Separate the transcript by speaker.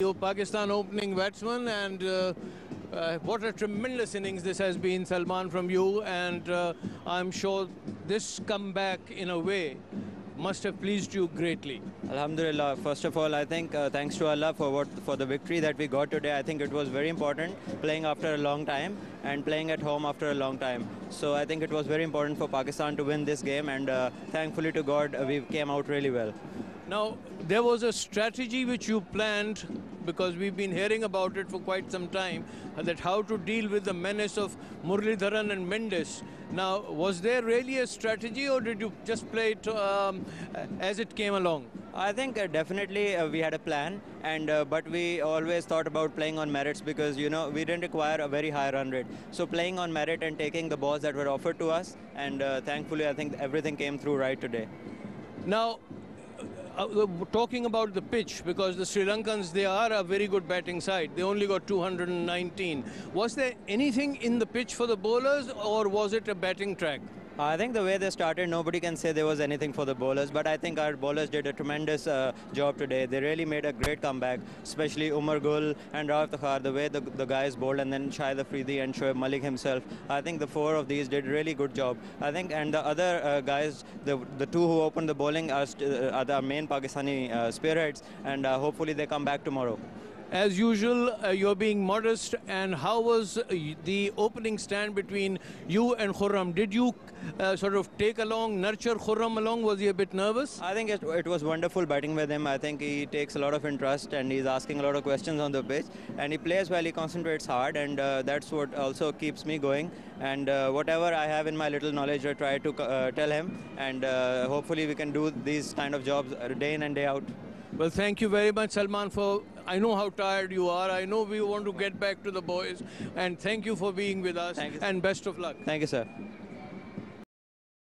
Speaker 1: Your Pakistan opening batsman, and what a tremendous innings this has been, Salman, from you. And I'm sure this comeback, in a way, must have pleased you greatly.
Speaker 2: Alhamdulillah. First of all, I think thanks to Allah for the victory that we got today. I think it was very important playing after a long time and playing at home after a long time. So I think it was very important for Pakistan to win this game, and thankfully to God, we came out really well.
Speaker 1: Now, there was a strategy which you planned, because we've been hearing about it for quite some time, that how to deal with the menace of Muralidharan and Mendes. Now, was there really a strategy, or did you just play it as it came along?
Speaker 2: I think definitely we had a plan, and but we always thought about playing on merits because we didn't require a very high run rate. So playing on merit and taking the balls that were offered to us, and thankfully I think everything came through right today.
Speaker 1: Now, talking about the pitch, because the Sri Lankans, they are a very good batting side. They only got 219. Was there anything in the pitch for the bowlers, or was it a batting track?
Speaker 2: I think the way they started, nobody can say there was anything for the bowlers, but I think our bowlers did a tremendous job today. They really made a great comeback, especially Umar Gul and Rauf Takhar, the way the guys bowled, and then Shahid Afridi and Shoaib Malik himself. I think the four of these did really good job. I think, and the other guys, the two who opened the bowling are the main Pakistani spearheads, and hopefully they come back tomorrow.
Speaker 1: As usual, you're being modest. And how was the opening stand between you and Khurram? Did you sort of take along, nurture Khurram along? Was he a bit nervous?
Speaker 2: I think it was wonderful batting with him. I think he takes a lot of interest and he's asking a lot of questions on the pitch. And he plays well, he concentrates hard, and that's what also keeps me going. And whatever I have in my little knowledge, I try to tell him. And hopefully we can do these kind of jobs day in and day out.
Speaker 1: Well, thank you very much, Salman, for... I know how tired you are. I know we want to get back to the boys. And thank you for being with us.
Speaker 2: Thank you,
Speaker 1: and best of luck.
Speaker 2: Thank you, sir.